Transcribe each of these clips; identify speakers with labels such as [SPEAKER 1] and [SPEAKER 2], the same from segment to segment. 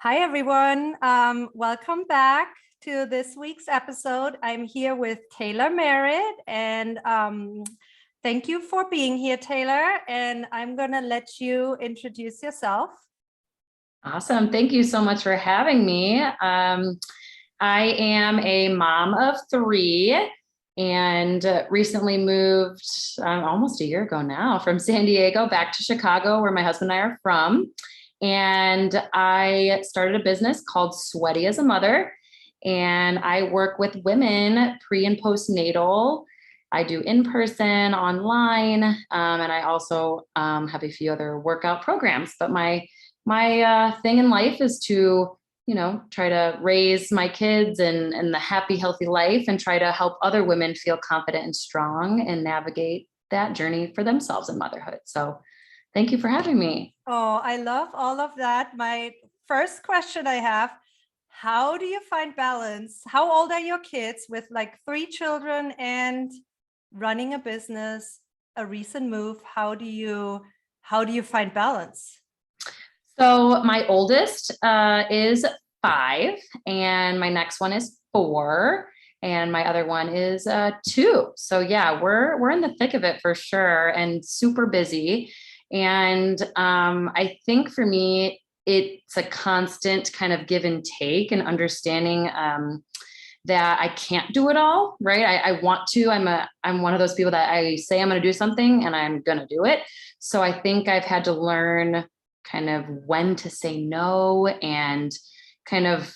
[SPEAKER 1] Hi, everyone. Welcome back to this week's episode. I'm here with Taylor Merritt, and thank you for being here, Taylor. And I'm going to let you introduce yourself.
[SPEAKER 2] Awesome. Thank you so much for having me. I am a mom of three and recently moved almost a year ago now from San Diego back to Chicago, where my husband and I are from. And I started a business called Sweaty as a Mother. And I work with women pre and postnatal. I do in-person, online, and I also have a few other workout programs. But my thing in life is to, try to raise my kids and the happy, healthy life and try to help other women feel confident and strong and navigate that journey for themselves in motherhood. So thank you for having me.
[SPEAKER 1] Oh, I love all of that. My first question I have, how do you find balance? How old are your kids with like 3 children and running a business, a recent move? How do you find balance?
[SPEAKER 2] So my oldest is 5 and my next one is 4 and my other one is 2. So yeah, we're in the thick of it for sure and super busy. And I think for me, it's a constant kind of give and take and understanding that I can't do it all, right? I want to. I'm one of those people that I say I'm going to do something and I'm going to do it. So I think I've had to learn kind of when to say no and kind of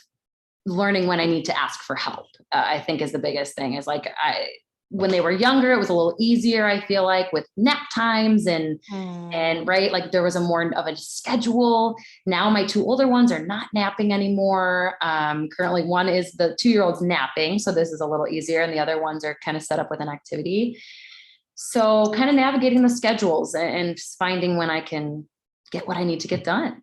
[SPEAKER 2] learning when I need to ask for help. I think is the biggest thing is like when they were younger, it was a little easier. I feel like with nap times and right, like there was a more of a schedule. Now my 2 older ones are not napping anymore. Currently one is the 2-year-old's napping. So this is a little easier. And the other ones are kind of set up with an activity. So kind of navigating the schedules and finding when I can get what I need to get done.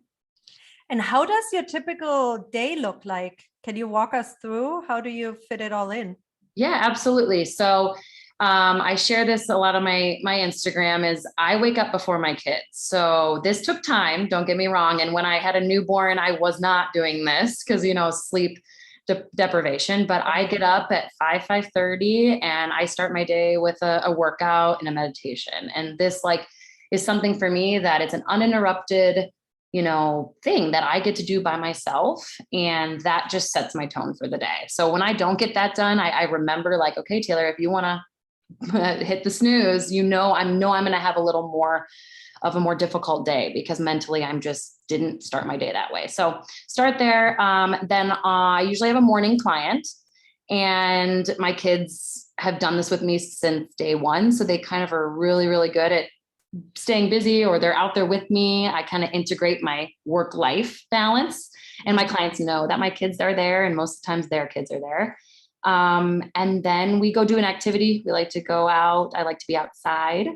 [SPEAKER 1] And how does your typical day look like? Can you walk us through? How do you fit it all in?
[SPEAKER 2] Yeah, absolutely. So I share this a lot on my Instagram is I wake up before my kids. So this took time, don't get me wrong. And when I had a newborn, I was not doing this because, sleep deprivation, but I get up at 5:30 and I start my day with a workout and a meditation. And this is something for me that it's an uninterrupted thing that I get to do by myself. And that just sets my tone for the day. So when I don't get that done, I remember like, okay, Taylor, if you want to hit the snooze, I'm going to have a little more of a more difficult day because mentally I'm just didn't start my day that way. So start there. Then I usually have a morning client and my kids have done this with me since day one. So they kind of are really, really good at staying busy or they're out there with me. I kind of integrate my work-life balance and my clients know that my kids are there and most of the times their kids are there. And then we go do an activity. We like to go out. I like to be outside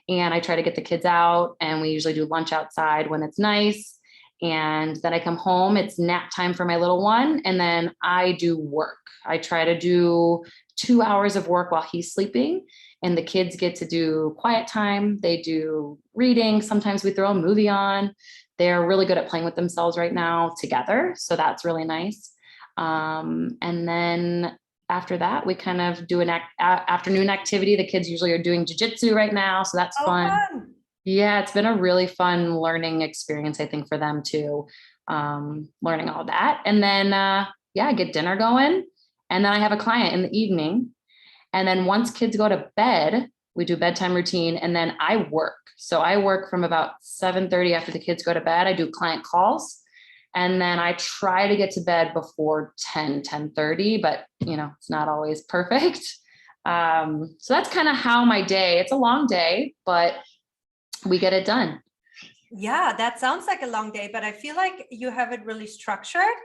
[SPEAKER 2] and I try to get the kids out and we usually do lunch outside when it's nice. And then I come home, it's nap time for my little one. And then I do work. I try to do 2 hours of work while he's sleeping. And the kids get to do quiet time. They do reading. Sometimes we throw a movie on. They're really good at playing with themselves right now together. So that's really nice. And then after that, we kind of do an afternoon activity. The kids usually are doing jujitsu right now. So that's fun. Yeah, it's been a really fun learning experience, I think, for them too, learning all that. And then, I get dinner going. And then I have a client in the evening. And then once kids go to bed, we do bedtime routine and then I work. So I work from about 7:30 after the kids go to bed. I do client calls and then I try to get to bed before 10:30, but it's not always perfect. So that's kind of how my day, it's a long day, but we get it done.
[SPEAKER 1] Yeah, that sounds like a long day, but I feel like you have it really structured.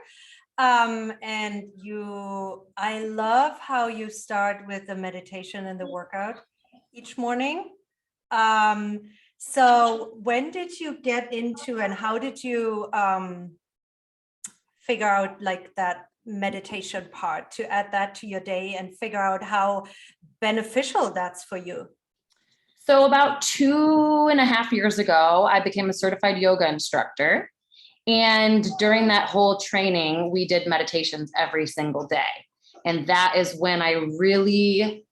[SPEAKER 1] I love how you start with the meditation and the workout each morning. So when did you get into and how did you figure out like that meditation part to add that to your day and figure out how beneficial that's for you?
[SPEAKER 2] So about 2.5 years ago, I became a certified yoga instructor. And during that whole training, we did meditations every single day. And that is when I really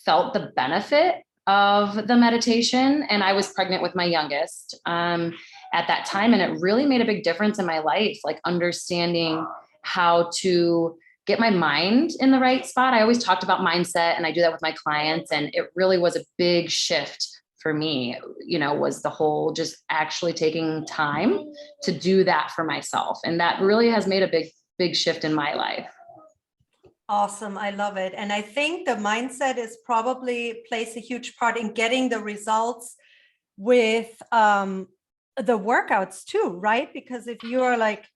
[SPEAKER 2] felt the benefit of the meditation. And I was pregnant with my youngest at that time. And it really made a big difference in my life, like understanding how to get my mind in the right spot. I always talked about mindset, and I do that with my clients. And it really was a big shift for me, was the whole just actually taking time to do that for myself. And that really has made a big, big shift in my life.
[SPEAKER 1] Awesome. I love it. And I think the mindset is probably plays a huge part in getting the results with the workouts too, right? Because if you are like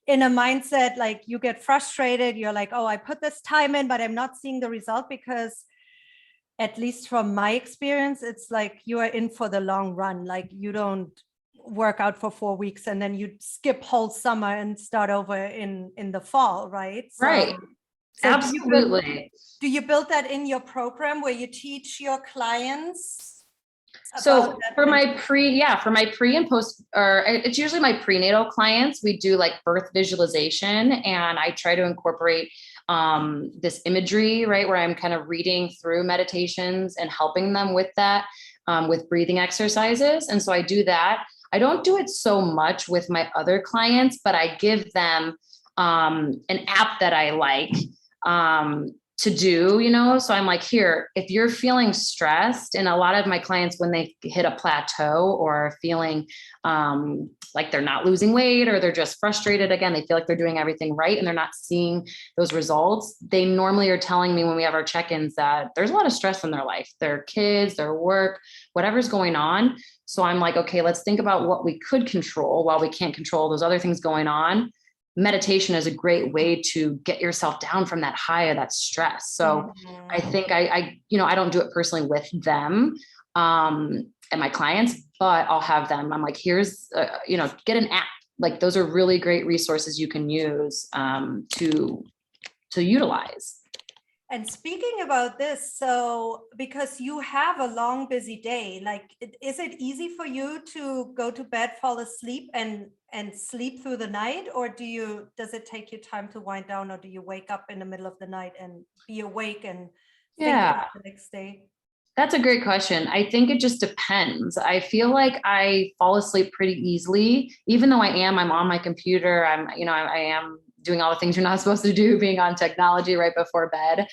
[SPEAKER 1] in a mindset, like you get frustrated, you're like, oh, I put this time in, but I'm not seeing the result, because at least from my experience, it's like you are in for the long run. Like you don't work out for 4 weeks and then you skip whole summer and start over in the fall, right?
[SPEAKER 2] Right.
[SPEAKER 1] So
[SPEAKER 2] Absolutely.
[SPEAKER 1] do you build that in your program where you teach your clients?
[SPEAKER 2] So for my pre and post, or it's usually my prenatal clients, we do like birth visualization, and I try to incorporate this imagery, right, where I'm kind of reading through meditations and helping them with that, with breathing exercises. And so I do that. I don't do it so much with my other clients, but I give them an app that I like to do, so I'm like, here, if you're feeling stressed, and a lot of my clients, when they hit a plateau or feeling like they're not losing weight, or they're just frustrated, again, they feel like they're doing everything right and they're not seeing those results, they normally are telling me when we have our check-ins that there's a lot of stress in their life, their kids, their work, whatever's going on. So I'm like, okay, let's think about what we could control while we can't control those other things going on. Meditation is a great way to get yourself down from that high of that stress. So I think I don't do it personally with them and my clients, but I'll have them. I'm like, here's, get an app. Like those are really great resources you can use to utilize.
[SPEAKER 1] And speaking about this, so because you have a long, busy day, like, is it easy for you to go to bed, fall asleep, and sleep through the night? Or does it take you time to wind down, or do you wake up in the middle of the night and be awake and think about the next day?
[SPEAKER 2] That's a great question. I think it just depends. I feel like I fall asleep pretty easily, even though I'm on my computer. I am doing all the things you're not supposed to do, being on technology right before bed.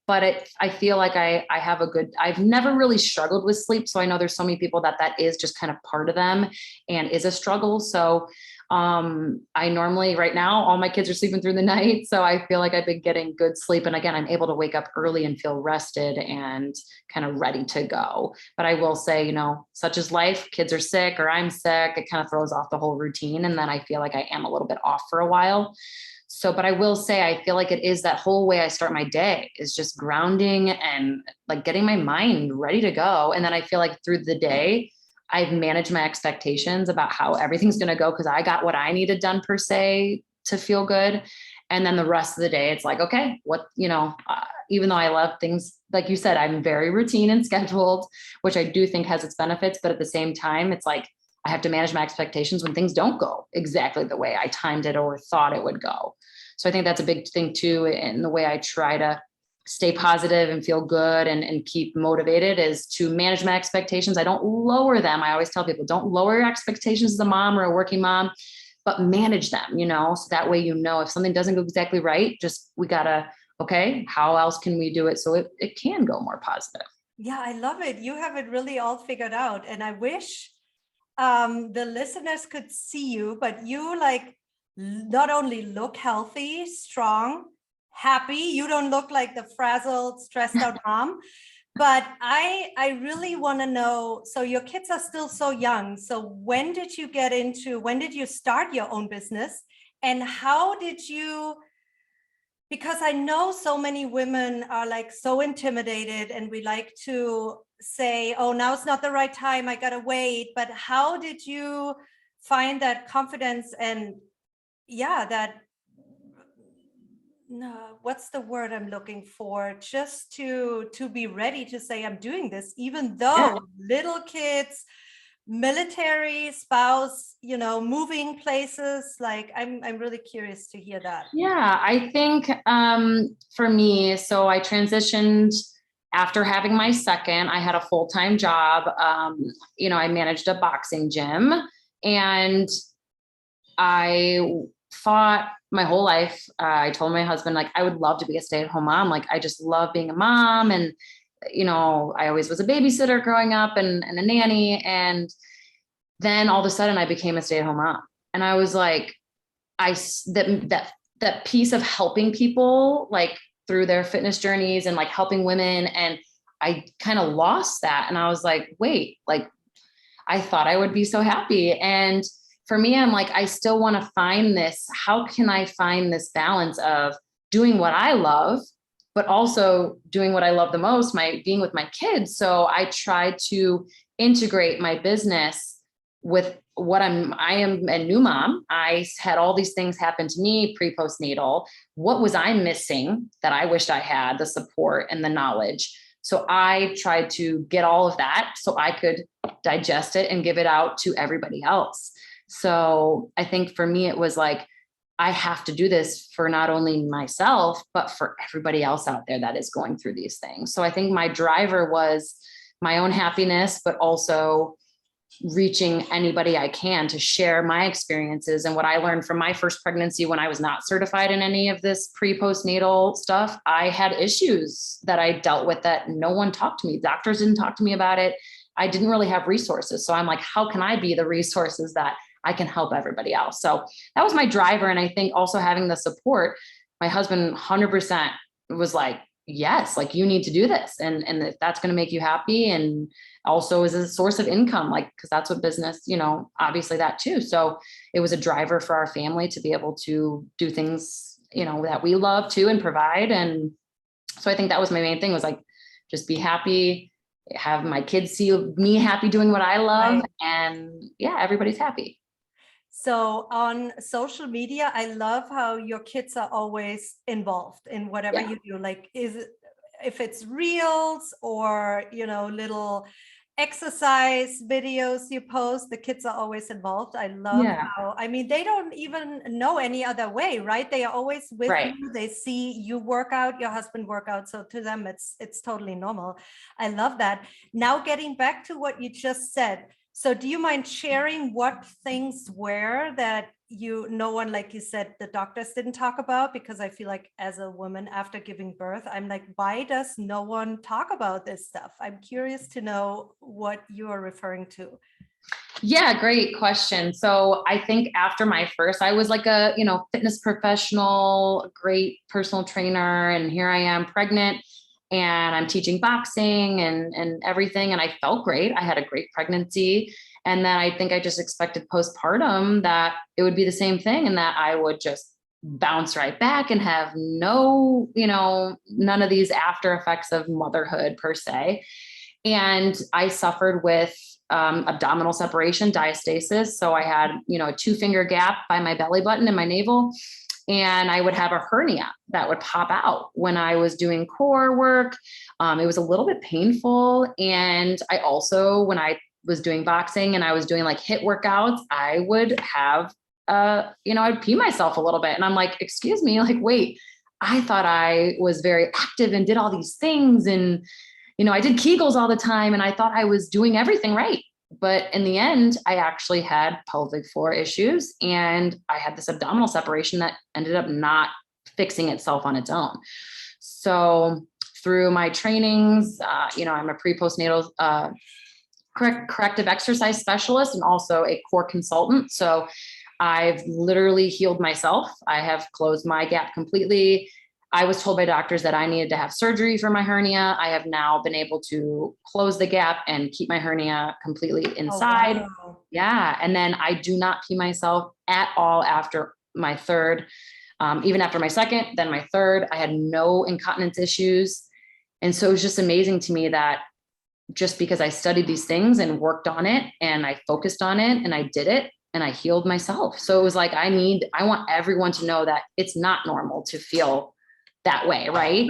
[SPEAKER 2] But I feel like I've never really struggled with sleep. So I know there's so many people that is just kind of part of them and is a struggle. So I normally, right now, all my kids are sleeping through the night. So I feel like I've been getting good sleep. And again, I'm able to wake up early and feel rested and kind of ready to go. But I will say, such is life. Kids are sick or I'm sick. It kind of throws off the whole routine. And then I feel like I am a little bit off for a while. So, but I will say, I feel like it is that whole way I start my day is just grounding and like getting my mind ready to go. And then I feel like through the day, I've managed my expectations about how everything's going to go, because I got what I needed done per se to feel good. And then the rest of the day, it's like, okay, even though I love things, like you said, I'm very routine and scheduled, which I do think has its benefits. But at the same time, it's like, I have to manage my expectations when things don't go exactly the way I timed it or thought it would go. So I think that's a big thing too, in the way I try to stay positive and feel good and keep motivated, is to manage my expectations. I don't lower them. I always tell people, don't lower your expectations as a mom or a working mom, but manage them, so that way, if something doesn't go exactly right, we gotta, okay, how else can we do it so it can go more positive?
[SPEAKER 1] Yeah, I love it. You have it really all figured out. And I wish the listeners could see you, but you like not only look healthy, strong, happy, you don't look like the frazzled, stressed out mom. But I really want to know, so your kids are still so young. So when did you start your own business, and how did you, because I know so many women are like so intimidated and we like to say, oh, now's not the right time, I gotta wait. But how did you find that confidence and what's the word I'm looking for, just to be ready to say I'm doing this, even though little kids, military spouse, moving places? Like, I'm really curious to hear that.
[SPEAKER 2] Yeah, I think for me, so I transitioned after having my second. I had a full-time job. I managed a boxing gym, and I thought my whole life, I told my husband, like, I would love to be a stay-at-home mom. Like, I just love being a mom. And, I always was a babysitter growing up and a nanny. And then all of a sudden I became a stay-at-home mom. And I was like, that piece of helping people, like through their fitness journeys and like helping women. And I kind of lost that. And I was like, wait, like, I thought I would be so happy. And for me, I'm like, I still want to find this. How can I find this balance of doing what I love, but also doing what I love the most, being with my kids? So I try to integrate my business with I am a new mom. I had all these things happen to me pre-postnatal. What was I missing that I wished I had? The support and the knowledge. So I tried to get all of that so I could digest it and give it out to everybody else. So I think for me, it was like, I have to do this for not only myself, but for everybody else out there that is going through these things. So I think my driver was my own happiness, but also reaching anybody I can to share my experiences and what I learned from my first pregnancy when I was not certified in any of this pre-postnatal stuff. I had issues that I dealt with that no one talked to me. Doctors didn't talk to me about it. I didn't really have resources. So I'm like, how can I be the resources that I can help everybody else? So that was my driver. And I think also having the support, my husband 100% was like, yes, like you need to do this. And if that's going to make you happy and also is a source of income, like, cause that's what business, obviously that too. So it was a driver for our family to be able to do things, that we love too and provide. And so I think that was my main thing, was like, just be happy, have my kids see me happy doing what I love.
[SPEAKER 1] Right.
[SPEAKER 2] And yeah, everybody's happy.
[SPEAKER 1] So on social media, I love how your kids are always involved in whatever
[SPEAKER 2] Yeah.
[SPEAKER 1] you do. Like, if it's reels or, little exercise videos you post, the kids are always involved. I love
[SPEAKER 2] Yeah.
[SPEAKER 1] how, they don't even know any other way, right? They are always with
[SPEAKER 2] Right.
[SPEAKER 1] you. They see you work out, your husband work out. So to them, it's totally normal. I love that. Now, getting back to what you just said. So do you mind sharing what things were that no one, like you said, the doctors didn't talk about? Because I feel like as a woman after giving birth, I'm like, why does no one talk about this stuff? I'm curious to know what you are referring to.
[SPEAKER 2] Yeah, great question. So I think after my first, I was like a, fitness professional, great personal trainer. And here I am pregnant and I'm teaching boxing and everything. And I felt great. I had a great pregnancy. And then I think I just expected postpartum that it would be the same thing and that I would just bounce right back and have no, none of these after effects of motherhood per se. And I suffered with abdominal separation, diastasis. So I had, a 2-finger gap by my belly button and my navel. And I would have a hernia that would pop out when I was doing core work. It was a little bit painful. And I also, when I was doing boxing and I was doing like HIIT workouts, I would have, I'd pee myself a little bit. And I'm like, excuse me, like, wait, I thought I was very active and did all these things. And, I did Kegels all the time and I thought I was doing everything right. But in the end, I actually had pelvic floor issues and I had this abdominal separation that ended up not fixing itself on its own. So through my trainings, I'm a pre-postnatal corrective exercise specialist and also a core consultant. So I've literally healed myself. I have closed my gap completely. I was told by doctors that I needed to have surgery for my hernia. I have now been able to close the gap and keep my hernia completely inside.
[SPEAKER 1] Oh, wow.
[SPEAKER 2] Yeah. And then I do not pee myself at all after my third, even after my second, then my third. I had no incontinence issues. And so it was just amazing to me that just because I studied these things and worked on it and I focused on it and I did it and I healed myself. So it was like, I want everyone to know that it's not normal to feel that way. Right.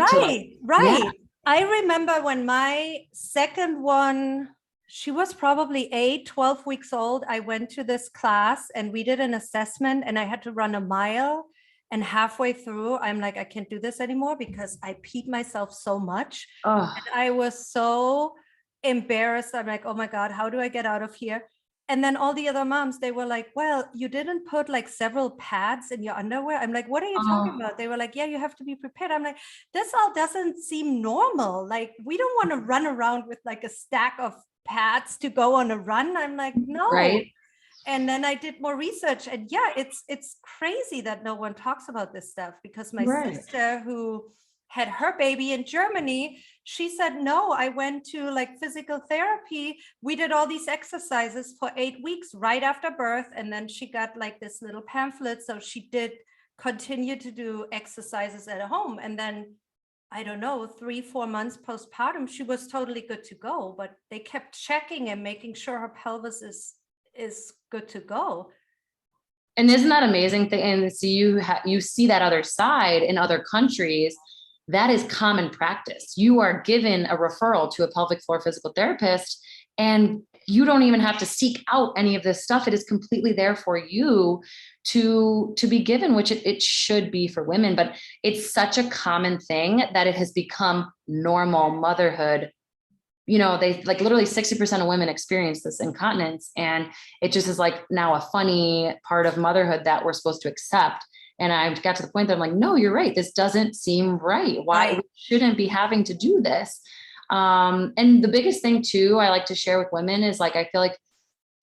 [SPEAKER 1] Right.
[SPEAKER 2] Yeah.
[SPEAKER 1] I remember when my second one She was probably 8, 12 weeks old. I went to this class and we did an assessment and I had to run a mile. And halfway through, I'm like, I can't do this anymore because I peed myself so much.
[SPEAKER 2] Oh,
[SPEAKER 1] And I was so embarrassed. I'm like, oh my God, how do I get out of here? And then all the other moms, they were like, well, you didn't put like several pads in your underwear. I'm like, what are you talking
[SPEAKER 2] oh,
[SPEAKER 1] about? They were like, yeah, you have to be prepared. I'm like, this all doesn't seem normal. Like, we don't want to run around with like a stack of pads to go on a run. I'm like, no.
[SPEAKER 2] right,
[SPEAKER 1] And then I did more research, and yeah, it's crazy that no one talks about this stuff, because my
[SPEAKER 2] right.
[SPEAKER 1] sister, who had her baby in Germany, she said, no, I went to like physical therapy. We did all these exercises for 8 weeks right after birth. And then she got like this little pamphlet. So she did continue to do exercises at home. And then, I don't know, 3-4 months postpartum, she was totally good to go, but they kept checking and making sure her pelvis is good to go.
[SPEAKER 2] And isn't that amazing thing? And so you see that other side in other countries. That is common practice. You are given a referral to a pelvic floor physical therapist, and you don't even have to seek out any of this stuff. It is completely there for you to be given, which it should be for women. But it's such a common thing that it has become normal. Motherhood, they like literally 60% of women experience this incontinence. And it just is like now a funny part of motherhood that we're supposed to accept. And I got to the point that I'm like, no, you're right. This doesn't seem right. Why we shouldn't be having to do this. And the biggest thing too, I like to share with women is like, I feel like,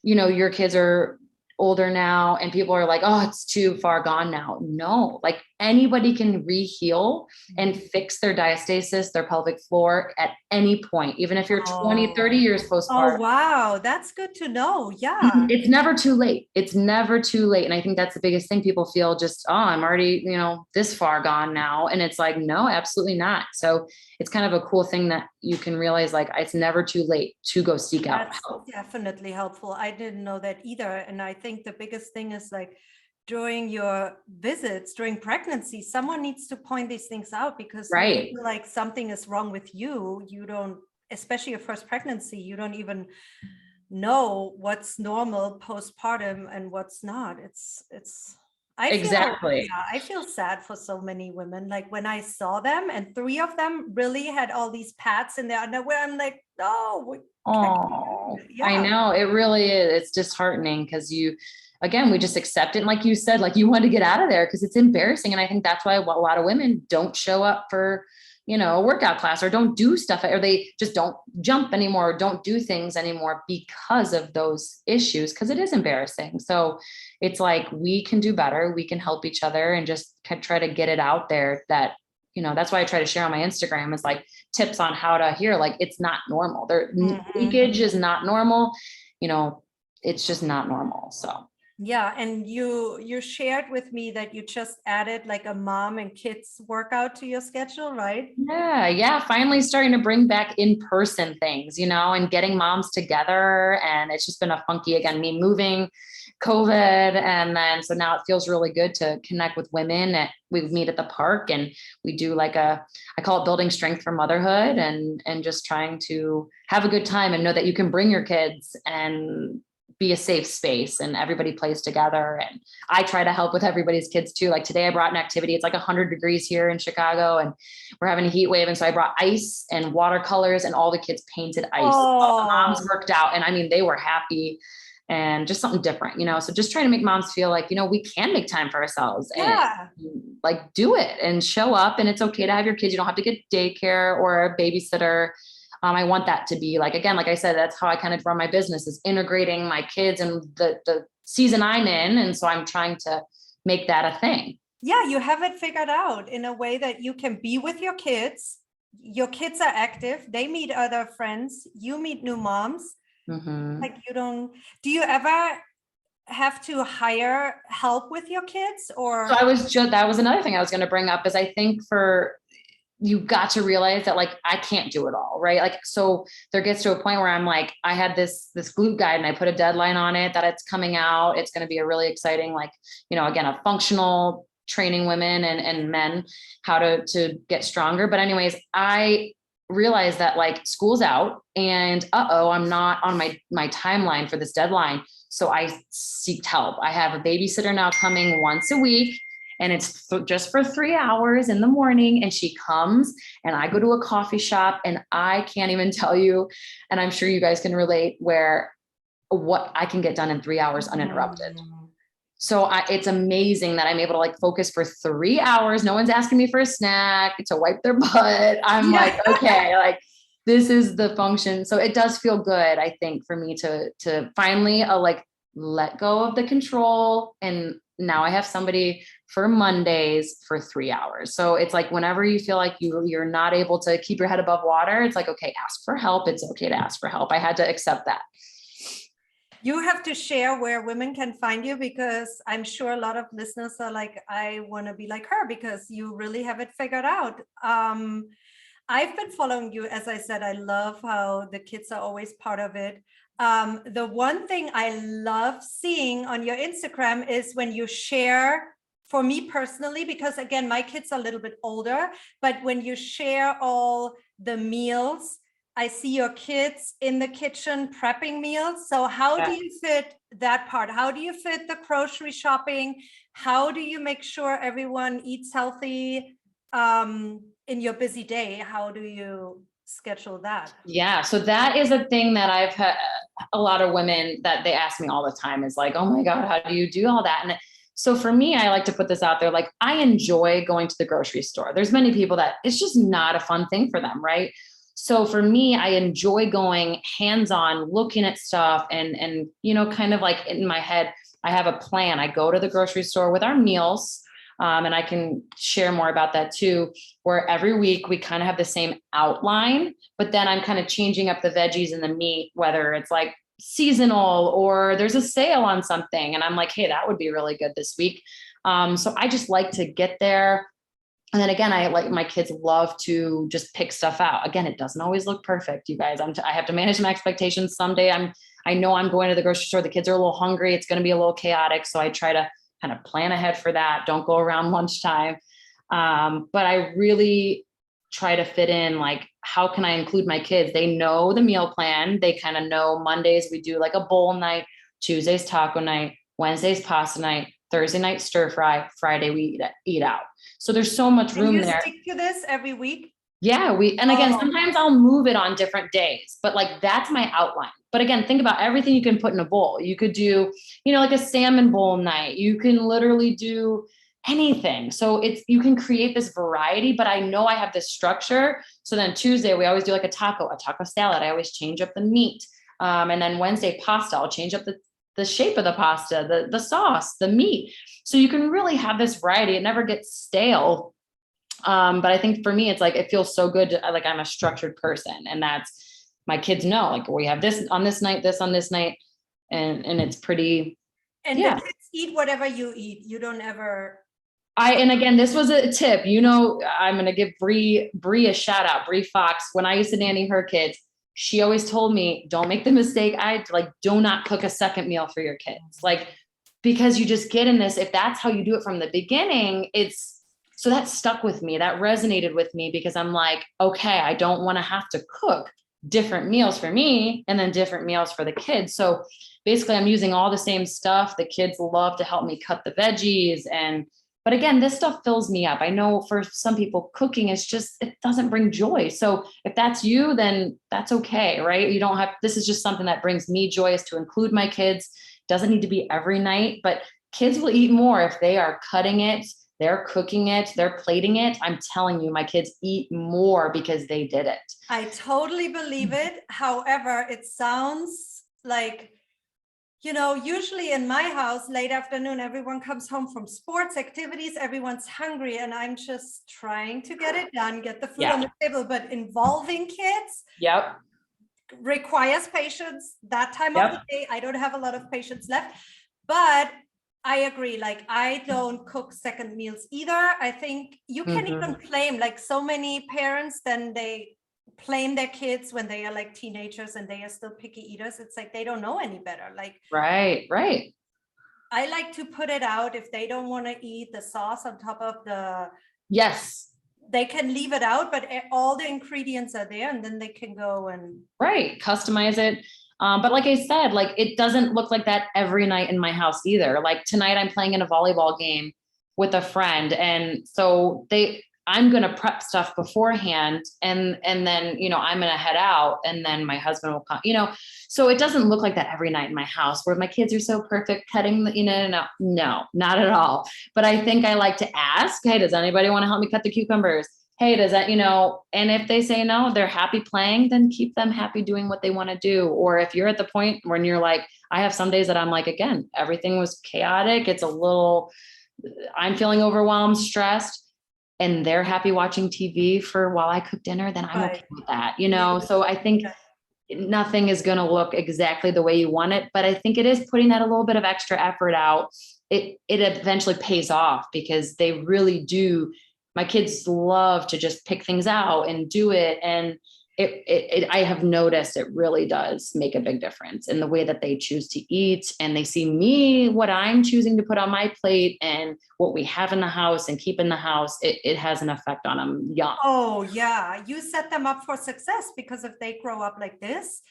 [SPEAKER 2] your kids are older now and people are like, oh, it's too far gone now. No, like anybody can re-heal and fix their diastasis, their pelvic floor at any point, even if you're 20, 30 years postpartum.
[SPEAKER 1] Oh, wow. That's good to know. Yeah.
[SPEAKER 2] It's never too late. It's never too late. And I think that's the biggest thing. People feel just, oh, I'm already, this far gone now. And it's like, no, absolutely not. So it's kind of a cool thing that you can realize, like, it's never too late to go seek out help.
[SPEAKER 1] Definitely helpful. I didn't know that either. And I think the biggest thing is like, during your visits, during pregnancy, someone needs to point these things out, because when you feel like something is wrong with you, you don't, especially your first pregnancy, you don't even know what's normal postpartum and what's not. I feel sad for so many women. Like when I saw them and 3 of them really had all these pads in their underwear, I'm like, no.
[SPEAKER 2] Oh, I know, it really is. It's disheartening because again, we just accept it. And like you said, like you want to get out of there because it's embarrassing. And I think that's why a lot of women don't show up for, a workout class, or don't do stuff, or they just don't jump anymore, or don't do things anymore because of those issues, because it is embarrassing. So it's like, we can do better. We can help each other and just try to get it out there that, that's why I try to share on my Instagram is like tips on how to hear, like, it's not normal. Leakage is not normal. It's just not normal. So.
[SPEAKER 1] Yeah. And you shared with me that you just added like a mom and kids workout to your schedule, right?
[SPEAKER 2] Yeah. Finally starting to bring back in-person things, and getting moms together. And it's just been a funky, again, me moving, COVID. And then, so now it feels really good to connect with women. We meet at the park and we do like I call it building strength for motherhood, and just trying to have a good time and know that you can bring your kids and be a safe space, and everybody plays together. And I try to help with everybody's kids too. Like today I brought an activity. It's like 100 degrees here in Chicago and we're having a heat wave. And so I brought ice and watercolors, and all the kids painted ice. All the moms worked out. And I mean, they were happy, and just something different, so just trying to make moms feel like, we can make time for ourselves and like do it and show up. And it's okay to have your kids. You don't have to get daycare or a babysitter. I want that to be like, again, like I said, that's how I kind of run my business, is integrating my kids and the season I'm in. And so I'm trying to make that a thing.
[SPEAKER 1] Yeah. You have it figured out in a way that you can be with your kids. Your kids are active. They meet other friends. You meet new moms.
[SPEAKER 2] Mm-hmm.
[SPEAKER 1] Like do you ever have to hire help with your kids? Or
[SPEAKER 2] So that was another thing I was going to bring up, is I think you got to realize that, like, I can't do it all. Right. Like, so there gets to a point where I'm like, I had this glute guide and I put a deadline on it that it's coming out. It's going to be a really exciting, like, again, a functional training women and men how to get stronger. But anyways, I realized that like school's out and I'm not on my timeline for this deadline. So I seeked help. I have a babysitter now coming once a week, and it's just for 3 hours in the morning. And she comes and I go to a coffee shop, and I can't even tell you, and I'm sure you guys can relate, where what I can get done in 3 hours uninterrupted. So it's amazing that I'm able to like focus for 3 hours. No one's asking me for a snack to wipe their butt. I'm like, okay, like this is the function. So it does feel good, I think, for me to finally like let go of the control. And now I have somebody for Mondays for 3 hours. So it's like, whenever you feel like you're not able to keep your head above water, it's like, okay, ask for help. It's okay to ask for help. I had to accept that.
[SPEAKER 1] You have to share where women can find you, because I'm sure a lot of listeners are like, I want to be like her, because you really have it figured out. I've been following you. As I said, I love how the kids are always part of it. The one thing I love seeing on your Instagram is when you share, for me personally, because again, my kids are a little bit older, but when you share all the meals, I see your kids in the kitchen prepping meals. So how do you fit that part? How do you fit the grocery shopping? How do you make sure everyone eats healthy in your busy day? How do you schedule that?
[SPEAKER 2] Yeah. So that is a thing that I've had a lot of women that they ask me all the time, is like, oh my God, how do you do all that? And so for me, I like to put this out there. Like, I enjoy going to the grocery store. There's many people that it's just not a fun thing for them. Right. So for me, I enjoy going hands-on, looking at stuff and, you know, kind of like in my head, I have a plan. I go to the grocery store with our meals. And I can share more about that too, where every week we kind of have the same outline, but then I'm kind of changing up the veggies and the meat, whether it's like seasonal or there's a sale on something. And I'm like, hey, that would be really good this week. So I just like to get there. And then again, I like, my kids love to just pick stuff out. Again, it doesn't always look perfect, you guys. I have to manage my expectations. Someday I know I'm going to the grocery store. The kids are a little hungry. It's going to be a little chaotic. So I try to kind of plan ahead for that. Don't go around lunchtime. But I really try to fit in, like, how can I include my kids? They know the meal plan. They kind of know Mondays we do like a bowl night, Tuesdays taco night, Wednesdays pasta night, Thursday night stir fry, Friday we eat out. So there's so much room
[SPEAKER 1] you
[SPEAKER 2] there.
[SPEAKER 1] Stick to this every week?
[SPEAKER 2] Yeah, and again, sometimes I'll move it on different days, but like that's my outline. But again, think about everything you can put in a bowl. You could do, you know, like a salmon bowl night. You can literally do anything. So you can create this variety, but I know I have this structure. So then Tuesday, we always do like a taco salad. I always change up the meat. And then Wednesday pasta, I'll change up the shape of the pasta, the sauce, the meat. So you can really have this variety. It never gets stale. But I think for me, it's like, it feels so good. Like, I'm a structured person, and that's, my kids know, like, we have this on this night, this on this night. And it's pretty.
[SPEAKER 1] And the kids eat whatever you eat. You don't ever.
[SPEAKER 2] And again, this was a tip, you know, I'm going to give Bree a shout out. Bree Fox, when I used to nanny her kids, she always told me, don't make the mistake. Do not cook a second meal for your kids. Like, because you just get in this, if that's how you do it from the beginning, so that stuck with me. That resonated with me, because I'm like, okay, I don't want to have to cook different meals for me and then different meals for the kids. So basically I'm using all the same stuff. The kids love to help me cut the veggies. But again, this stuff fills me up. I know for some people, cooking is just, it doesn't bring joy. So if that's you, then that's okay, right? You don't have, this is just something that brings me joy, is to include my kids. Doesn't need to be every night, but kids will eat more if they are cutting it, they're cooking it, they're plating it. I'm telling you, my kids eat more because they did it.
[SPEAKER 1] I totally believe it. However, it sounds like, you know, usually in my house, late afternoon, everyone comes home from sports activities, everyone's hungry, and I'm just trying to get it done, get the food on the table. But involving kids requires patience. That time of the day, I don't have a lot of patience left. But I agree. Like, I don't cook second meals either. I think you can even blame, like, so many parents, then they blame their kids when they are like teenagers and they are still picky eaters. It's like they don't know any better. Like,
[SPEAKER 2] right.
[SPEAKER 1] I like to put it out if they don't want to eat the sauce on top of the they can leave it out, but all the ingredients are there, and then they can go and
[SPEAKER 2] right, customize it. But like I said, like it doesn't look like that every night in my house either. Like tonight I'm playing in a volleyball game with a friend. And so I'm going to prep stuff beforehand and then, you know, I'm going to head out and then my husband will come, you know, so it doesn't look like that every night in my house where my kids are so perfect cutting the, you know, no, not at all. But I think I like to ask, hey, does anybody want to help me cut the cucumbers? Hey, does that, you know, and if they say no, they're happy playing, then keep them happy doing what they want to do. Or if you're at the point when you're like, I have some days that I'm like, again, everything was chaotic. It's a little, I'm feeling overwhelmed, stressed, and they're happy watching TV for while I cook dinner, then I'm okay with that, you know? So I think nothing is going to look exactly the way you want it, but I think it is putting that a little bit of extra effort out. It eventually pays off because they really do. My kids love to just pick things out and do it. And I have noticed it really does make a big difference in the way that they choose to eat, and they see me, what I'm choosing to put on my plate and what we have in the house and keep in the house. It has an effect on them young.
[SPEAKER 1] Oh yeah, you set them up for success, because if they grow up like this,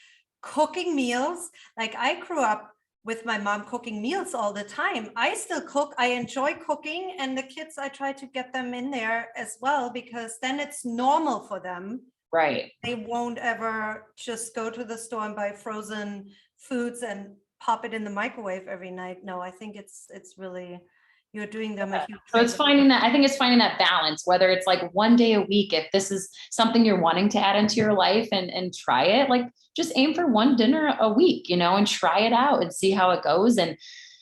[SPEAKER 1] cooking meals, like I grew up with my mom cooking meals all the time. I still cook. I enjoy cooking, and the kids, I try to get them in there as well, because then it's normal for them.
[SPEAKER 2] Right.
[SPEAKER 1] They won't ever just go to the store and buy frozen foods and pop it in the microwave every night. No, I think it's really, you're doing them a huge
[SPEAKER 2] favor. So it's finding that, I think it's finding that balance, whether it's like one day a week, if this is something you're wanting to add into your life and try it, like just aim for one dinner a week, you know, and try it out and see how it goes. And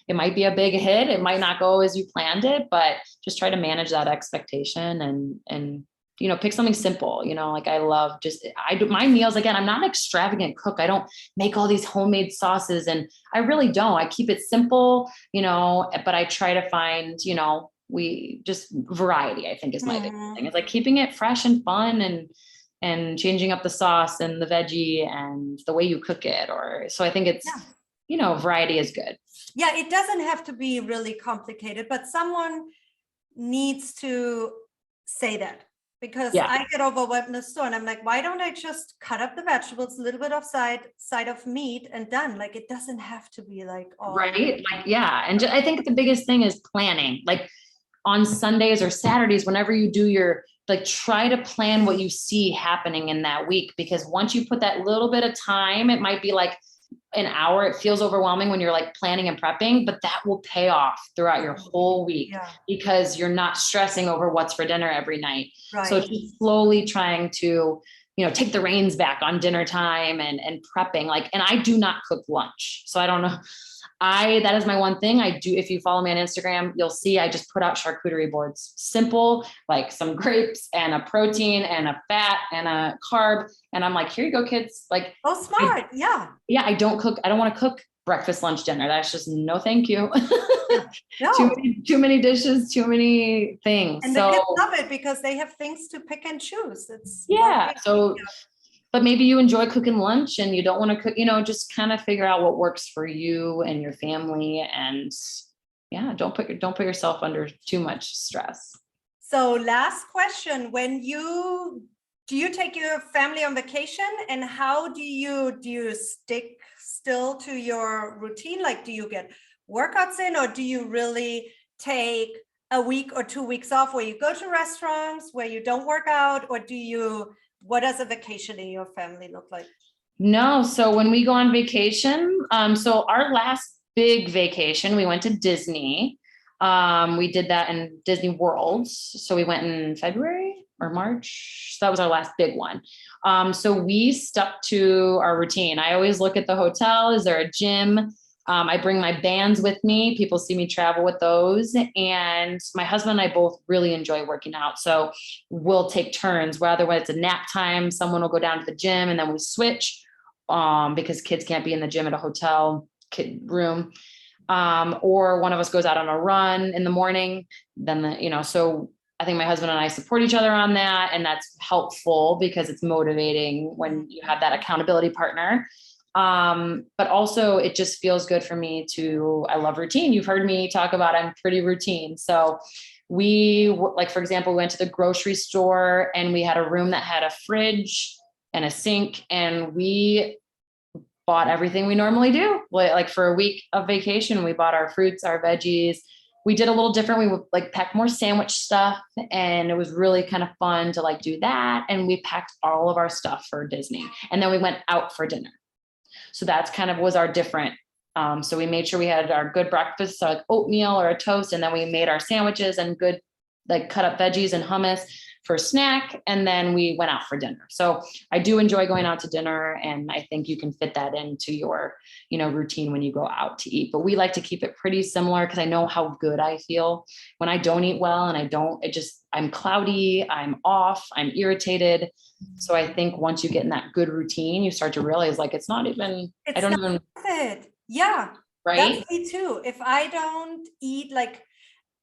[SPEAKER 2] it might be a big hit. It might not go as you planned it, but just try to manage that expectation and you know, pick something simple, you know, like I love I do my meals. Again, I'm not an extravagant cook. I don't make all these homemade sauces, and I really don't. I keep it simple, you know, but I try to find, you know, we just variety, I think is my big thing. It's like keeping it fresh and fun and changing up the sauce and the veggie and the way you cook it. Or so I think it's, you know, variety is good.
[SPEAKER 1] Yeah, it doesn't have to be really complicated, but someone needs to say that. Because I get overwhelmed in the store and I'm like, why don't I just cut up the vegetables, a little bit of side of meat and done? Like, it doesn't have to be like all
[SPEAKER 2] right. Like, yeah. And I think the biggest thing is planning, like on Sundays or Saturdays, whenever you do your, like, try to plan what you see happening in that week, because once you put that little bit of time, it might be like an hour. It feels overwhelming when you're like planning and prepping, but that will pay off throughout your whole week because you're not stressing over what's for dinner every night. Right. So just slowly trying to, you know, take the reins back on dinner time and prepping. Like, and I do not cook lunch. So I don't know. That is my one thing I do. If you follow me on Instagram, you'll see I just put out charcuterie boards, simple, like some grapes and a protein and a fat and a carb. And I'm like, here you go, kids. Like,
[SPEAKER 1] oh, smart. Yeah.
[SPEAKER 2] I don't cook. I don't want to cook breakfast, lunch, dinner. That's just no, thank you.
[SPEAKER 1] No.
[SPEAKER 2] too many dishes, too many things.
[SPEAKER 1] And the kids love it because they have things to pick and choose. It's
[SPEAKER 2] so but maybe you enjoy cooking lunch and you don't want to cook, you know, just kind of figure out what works for you and your family. And don't put yourself under too much stress.
[SPEAKER 1] So last question, do you take your family on vacation, and how do you stick still to your routine? Like, do you get workouts in, or do you really take a week or 2 weeks off where you go to restaurants where you don't work out, or what does a vacation in your family look like?
[SPEAKER 2] No. So when we go on vacation, so our last big vacation, we went to Disney. We did that in Disney World. So we went in February or March. So that was our last big one. So we stuck to our routine. I always look at the hotel. Is there a gym? I bring my bands with me. People see me travel with those. And my husband and I both really enjoy working out. So we'll take turns, whether when it's a nap time, someone will go down to the gym and then we switch because kids can't be in the gym at a hotel room. Or one of us goes out on a run in the morning. Then, so I think my husband and I support each other on that. And that's helpful because it's motivating when you have that accountability partner. But also it just feels good for me I love routine. You've heard me talk about, I'm pretty routine. So like, for example, we went to the grocery store and we had a room that had a fridge and a sink, and we bought everything we normally do. Like for a week of vacation, we bought our fruits, our veggies. We did a little different. We would like pack more sandwich stuff, and it was really kind of fun to like do that. And we packed all of our stuff for Disney, and then we went out for dinner. So that's kind of was our different. So we made sure we had our good breakfast, so like oatmeal or a toast, and then we made our sandwiches and good like cut up veggies and hummus for snack. And then we went out for dinner. So I do enjoy going out to dinner, and I think you can fit that into your, routine when you go out to eat. But we like to keep it pretty similar because I know how good I feel when I don't eat well, and I'm cloudy, I'm off, I'm irritated. So I think once you get in that good routine, you start to realize like, it's not even,
[SPEAKER 1] It's
[SPEAKER 2] I don't
[SPEAKER 1] not
[SPEAKER 2] even,
[SPEAKER 1] worth it. Yeah.
[SPEAKER 2] right?
[SPEAKER 1] That's me too. If I don't eat, like,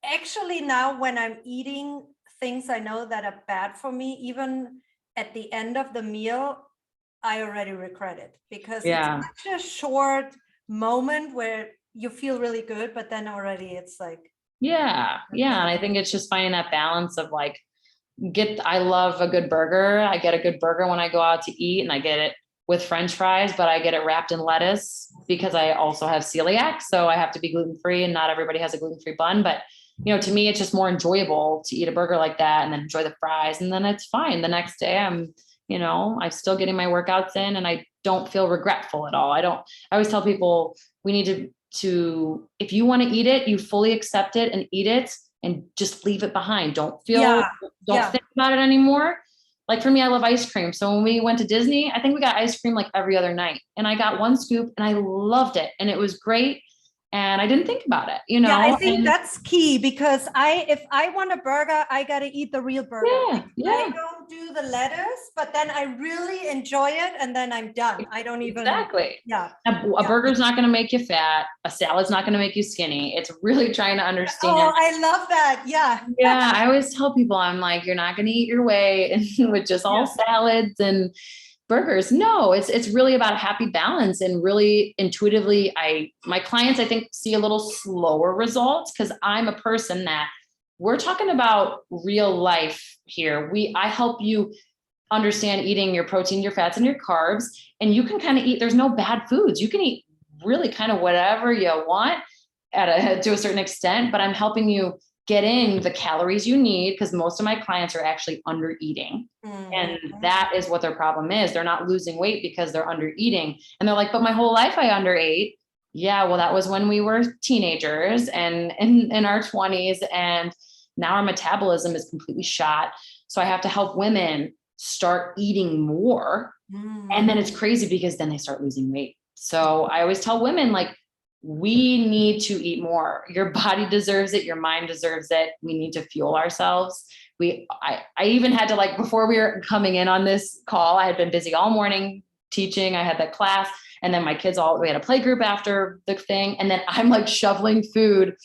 [SPEAKER 1] actually now when I'm eating things I know that are bad for me, even at the end of the meal, I already regret it, because it's
[SPEAKER 2] Yeah.
[SPEAKER 1] such a short moment where you feel really good, but then already it's like,
[SPEAKER 2] Yeah. Yeah. And I think it's just finding that balance of like, I love a good burger. I get a good burger when I go out to eat, and I get it with French fries, but I get it wrapped in lettuce because I also have celiac. So I have to be gluten-free, and not everybody has a gluten-free bun. But, to me, it's just more enjoyable to eat a burger like that and then enjoy the fries. And then it's fine. The next day I'm still getting my workouts in, and I don't feel regretful at all. I always tell people we need if you want to eat it, you fully accept it and eat it, and just leave it behind. Don't
[SPEAKER 1] yeah,
[SPEAKER 2] think about it anymore. Like for me, I love ice cream. So when we went to Disney, I think we got ice cream like every other night, and I got one scoop and I loved it, and it was great. And I didn't think about it,
[SPEAKER 1] yeah. I think
[SPEAKER 2] and
[SPEAKER 1] that's key, because if I want a burger, I got to eat the real burger.
[SPEAKER 2] yeah,
[SPEAKER 1] Like,
[SPEAKER 2] yeah.
[SPEAKER 1] I don't do the lettuce, but then I really enjoy it, and then I'm done. I don't even.
[SPEAKER 2] Exactly.
[SPEAKER 1] Yeah.
[SPEAKER 2] A burger's not going to make you fat. A salad's not going to make you skinny. It's really trying to understand.
[SPEAKER 1] Oh, I love that. Yeah.
[SPEAKER 2] Yeah. I always tell people, I'm like, you're not going to eat your way with just all salads and burgers. No, it's really about a happy balance, and really intuitively, my clients, I think, see a little slower results because I'm a person that we're talking about real life here. I help you understand eating your protein, your fats, and your carbs. And you can kind of eat, there's no bad foods. You can eat really kind of whatever you want to a certain extent, but I'm helping you get in the calories you need, because most of my clients are actually under eating.
[SPEAKER 1] Mm-hmm.
[SPEAKER 2] And that is what their problem is. They're not losing weight because they're under eating. And they're like, but my whole life I underate. Yeah, well, that was when we were teenagers and in our 20s. And now our metabolism is completely shot. So I have to help women start eating more. And then it's crazy because then they start losing weight. So I always tell women, like, we need to eat more. Your body deserves it. Your mind deserves it. We need to fuel ourselves. I even had to, like, before we were coming in on this call, I had been busy all morning teaching. I had that class, and then my kids we had a play group after the thing. And then I'm like shoveling food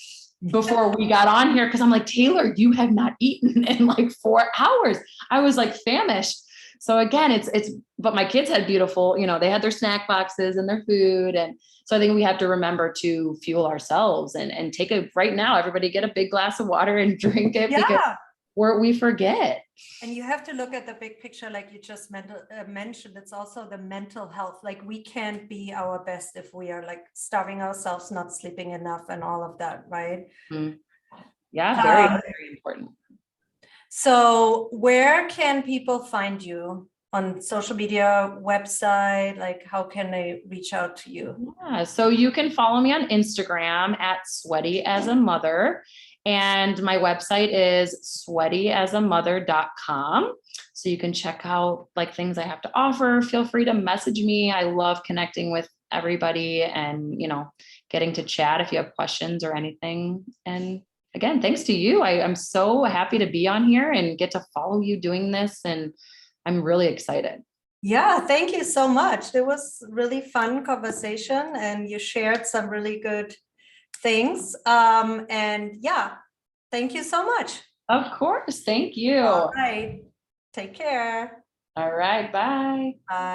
[SPEAKER 2] before we got on here, because I'm like, Taylor, you have not eaten in like 4 hours. I was like famished. So again, but my kids had beautiful, they had their snack boxes and their food. And so I think we have to remember to fuel ourselves and take right now, everybody get a big glass of water and drink it, because we forget.
[SPEAKER 1] And you have to look at the big picture, like you just mentioned. It's also the mental health. Like, we can't be our best if we are like starving ourselves, not sleeping enough, and all of that, right?
[SPEAKER 2] Mm-hmm. Yeah, very important.
[SPEAKER 1] So where can people find you? On social media, website? Like, how can they reach out to you?
[SPEAKER 2] Yeah, so you can follow me on Instagram at Sweaty as a Mother. And my website is sweatyasamother.com. So you can check out like things I have to offer. Feel free to message me. I love connecting with everybody and, getting to chat if you have questions or anything. And again, thanks to you. I'm so happy to be on here and get to follow you doing this. And I'm really excited.
[SPEAKER 1] Yeah, thank you so much. It was really fun conversation, and you shared some really good things. And yeah, thank you so much.
[SPEAKER 2] Of course. Thank you.
[SPEAKER 1] All right. Take care.
[SPEAKER 2] All right. Bye.
[SPEAKER 1] Bye.